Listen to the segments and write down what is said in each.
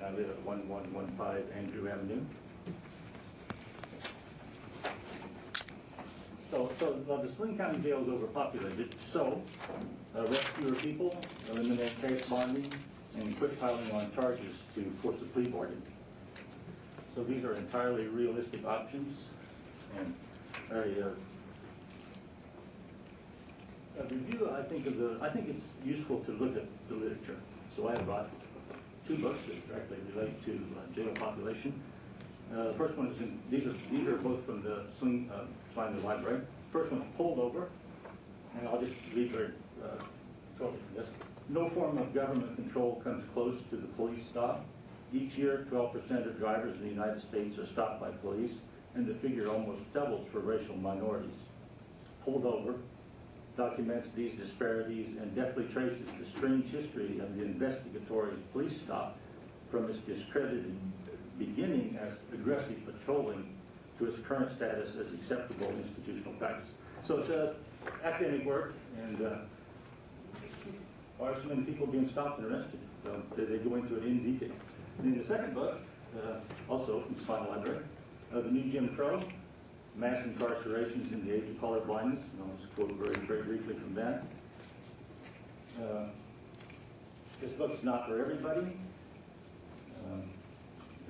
I live at 1115 Andrew Avenue. So the Saline County Jail is overpopulated, so arrest fewer people, eliminate case bonding, and quit piling on charges to force a plea bargain. So these are entirely realistic options, and a review, I think it's useful to look at the literature. So I have brought 2 books that directly relate to jail population. The first one is these are both from the Saline Library. First one's Pulled Over, and I'll just read very shortly from this. No form of government control comes close to the police stop. Each year, 12% of drivers in the United States are stopped by police, and the figure almost doubles for racial minorities. Pulled Over documents these disparities and deftly traces the strange history of the investigatory police stop from its discredited beginning as aggressive patrolling to its current status as acceptable institutional practice. So it's academic work, and are so many people being stopped and arrested? So they go into it in detail. And in the second book, also from the Saline Library, The New Jim Crow, Mass Incarcerations in the Age of Color Blindness, and I'll just quote very briefly from that. This book is not for everybody.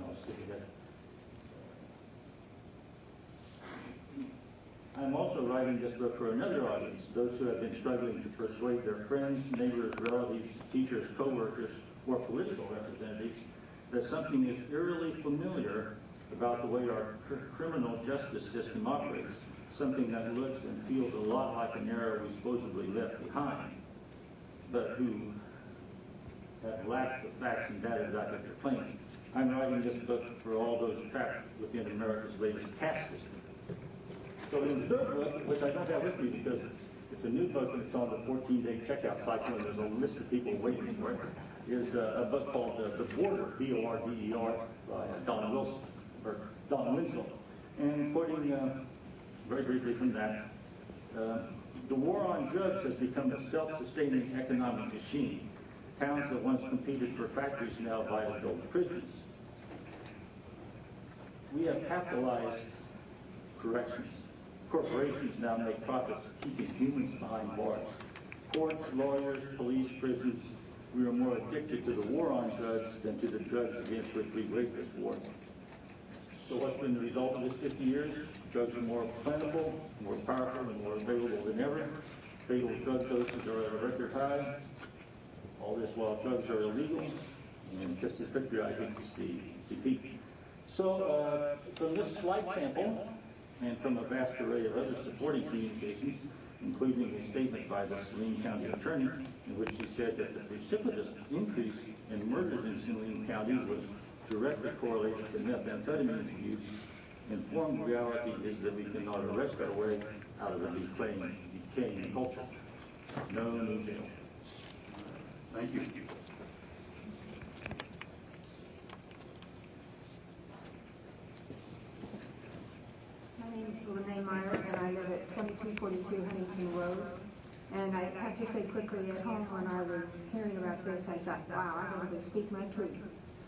I'll skip ahead. I'm also writing this book for another audience, those who have been struggling to persuade their friends, neighbors, relatives, teachers, co-workers, or political representatives that something is eerily familiar about the way our criminal justice system operates, something that looks and feels a lot like an era we supposedly left behind, but who have lacked the facts and data that they're claiming. I'm writing this book for all those trapped within America's latest caste system. So in the third book, which I don't have with me because it's a new book and it's on the 14-day checkout cycle and there's a list of people waiting for it, is a book called The Border, B-O-R-D-E-R, by Don Winslow. And quoting very briefly from that, the war on drugs has become a self-sustaining economic machine. Towns that once competed for factories now buy adult prisons. We have capitalized corrections. Corporations now make profits keeping humans behind bars. Courts, lawyers, police, prisons, we are more addicted to the war on drugs than to the drugs against which we wage this war. So what's been the result of this 50 years? Drugs are more plentiful, more powerful, and more available than ever. Fatal drug doses are at a record high. All this while drugs are illegal, and just as victory I hate to see defeat. So from this slide sample, and from a vast array of other supporting communications, including a statement by the Saline County Attorney, in which she said that the precipitous increase in murders in Saline County was directly correlated to methamphetamine use, informed reality is that we cannot arrest our way out of a decaying culture. No new jail. Thank you. My name is Renee Meyer, and I live at 2242 Huntington Road. And I have to say quickly, at home when I was hearing about this, I thought, wow, I'm going to speak my truth.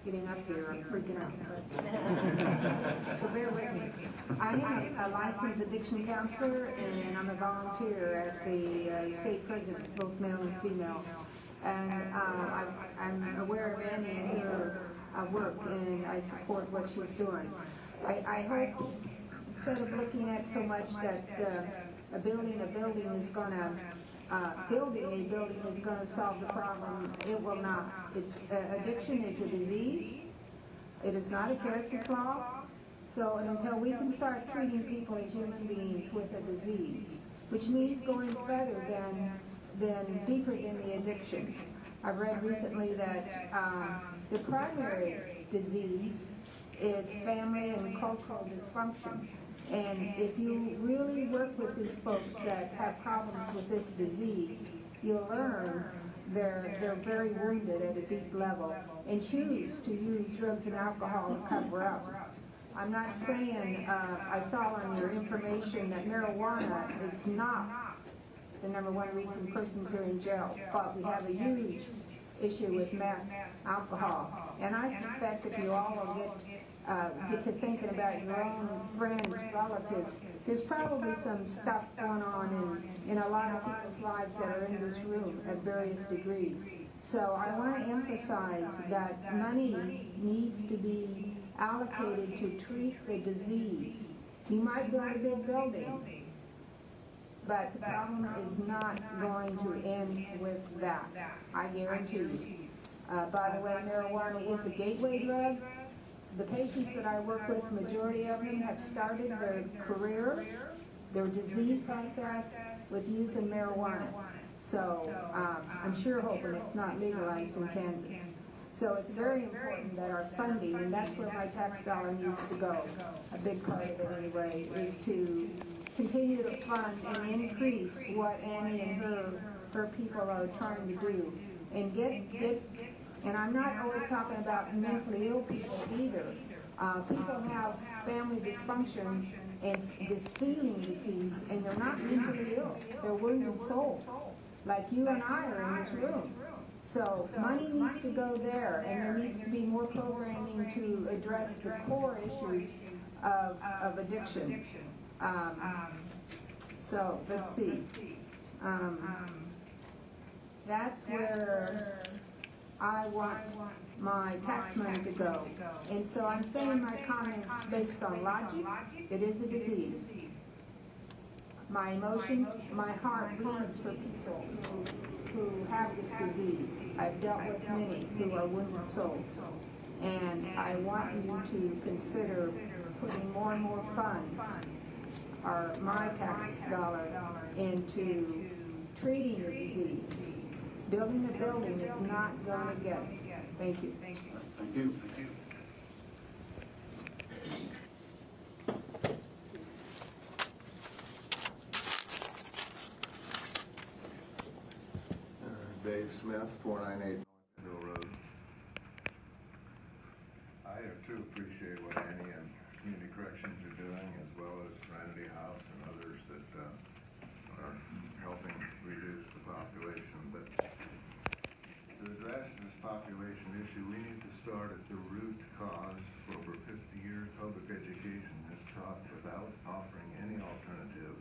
Getting up here, I'm freaking out. So bear with me. I am a licensed addiction counselor, and I'm a volunteer at the state prison, both male and female. And I'm aware of Annie and her work, and I support what she's doing. I hope, instead of looking at so much that building a building is going to solve the problem, it will not. Addiction is a disease. It is not a character flaw. So until we can start treating people as human beings with a disease, which means going further than deeper than the addiction. I've read recently that the primary disease is family and cultural dysfunction. And if you really work with these folks that have problems with this disease, you'll learn they're very wounded at a deep level and choose to use drugs and alcohol to cover up. I'm not saying, I saw on your information that marijuana is not the #1 reason persons are in jail, but we have a huge issue with meth, alcohol. And I suspect if you all will get to thinking about your own friends, relatives, there's probably some stuff going on in a lot of people's lives that are in this room at various degrees. So I want to emphasize that money needs to be allocated to treat the disease. You might build a big building, but the problem is not going to end with that. I guarantee you. By the way, marijuana is a gateway drug. The patients that I work with, majority of them have started their career, their disease process with using marijuana. So I'm sure hoping it's not legalized in Kansas. So it's very important that our funding, and that's where my tax dollar needs to go, a big part of it anyway, is to continue to fund and increase what Annie and her people are trying to do. And and I'm not always talking about mentally ill people either. People have family dysfunction and this feeling disease, and they're not mentally ill. They're wounded souls, like you and I are in this room. So money needs to go there, and there needs to be more programming to address the core issues of addiction. So let's see. That's where I want my tax money to go. And so I'm saying my comments based on logic. It is a disease. My emotions, my heart bleeds for people who have this disease. I've dealt with many who are wounded souls. And I want you to consider putting more and more funds, or my tax dollar, into treating the disease. Building a building is not going to get it. Thank you. Thank you. Dave Smith, 498 North Hill Road. I too appreciate what Annie and Community Corrections are doing, as well as Serenity House and others that are helping reduce the population. But to address this population issue, we need to start at the root cause. For over 50 years, public education has taught, without offering any alternative,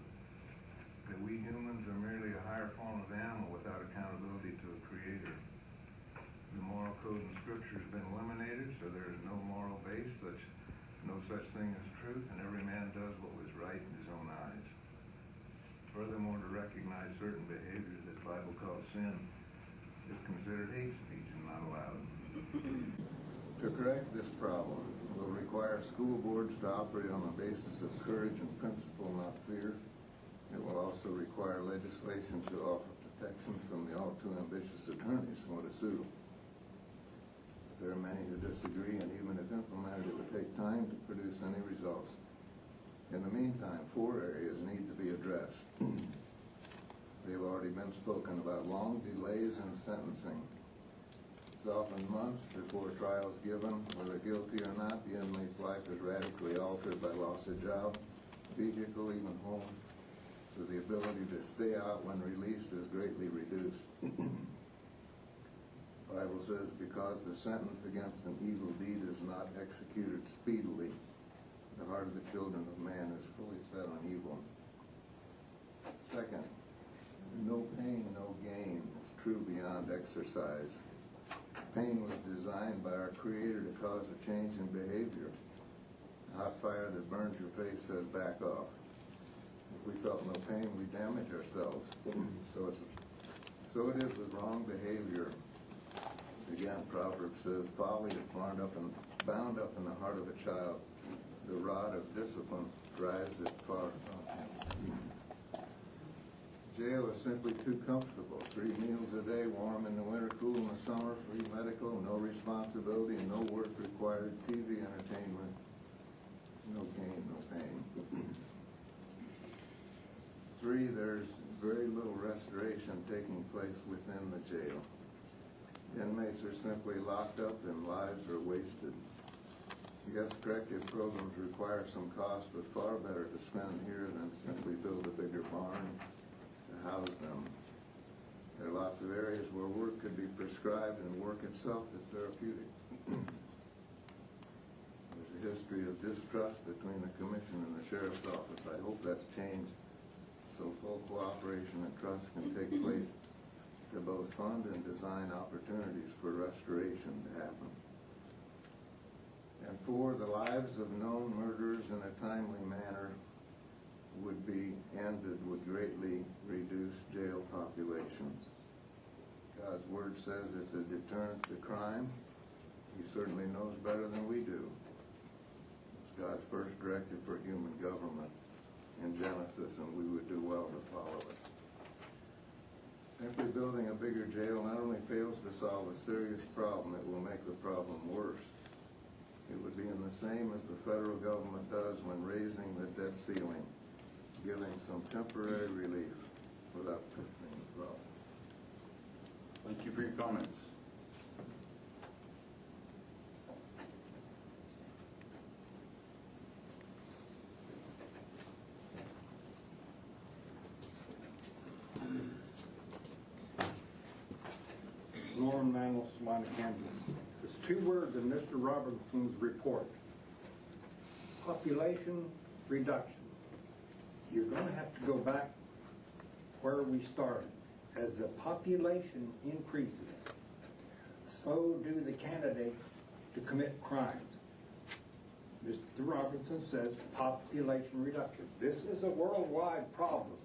that we humans are merely a higher form of animal without accountability to a creator. The moral code in Scripture has been eliminated, so there is no moral base, no such thing as truth, and every man does what was right in his own eyes. Furthermore, to recognize certain behaviors that the Bible calls sin is considered hate speech and not allowed. To correct this problem will require school boards to operate on the basis of courage and principle, not fear. It will also require legislation to offer protection from the all too ambitious attorneys who want to sue. There are many who disagree, and even if implemented, it would take time to produce any results. In the meantime, 4 areas need to be addressed. They've already been spoken about: long delays in sentencing. It's often months before trial is given. Whether guilty or not, the inmate's life is radically altered by loss of job, vehicle, even home. So the ability to stay out when released is greatly reduced. The Bible says, because the sentence against an evil deed is not executed speedily, the heart of the children of man is fully set on evil. Second, no pain, no gain is true beyond exercise. Pain was designed by our Creator to cause a change in behavior. A hot fire that burns your face says back off. If we felt no pain, we damage ourselves. So it is with wrong behavior. Again, Proverbs says, folly is bound up in the heart of a child. The rod of discipline drives it far from him. Jail is simply too comfortable. 3 meals a day, warm in the winter, cool in the summer, free medical, no responsibility, no work required, TV entertainment, no gain, no pain. 3, there's very little restoration taking place within the jail. Inmates are simply locked up and lives are wasted. Yes, corrective programs require some cost, but far better to spend here than simply build a bigger barn to house them. There are lots of areas where work could be prescribed and work itself is therapeutic. There's a history of distrust between the Commission and the Sheriff's Office. I hope that's changed so full cooperation and trust can take place to both fund and design opportunities for restoration to happen. And 4, the lives of known murderers in a timely manner would be ended, would greatly reduce jail populations. God's Word says it's a deterrent to crime. He certainly knows better than we do. It's God's first directive for human government in Genesis, and we would do well to follow it. Simply building a bigger jail not only fails to solve a serious problem, it will make the problem worse. It would be in the same as the federal government does when raising the debt ceiling, giving some temporary relief without fixing the problem. Thank you for your comments. Norman Manuel, Salina, Kansas. There's 2 words in Mr. Robinson's report. Population reduction. You're going to have to go back where we started. As the population increases, so do the candidates to commit crimes. Mr. Robinson says population reduction. This is a worldwide problem.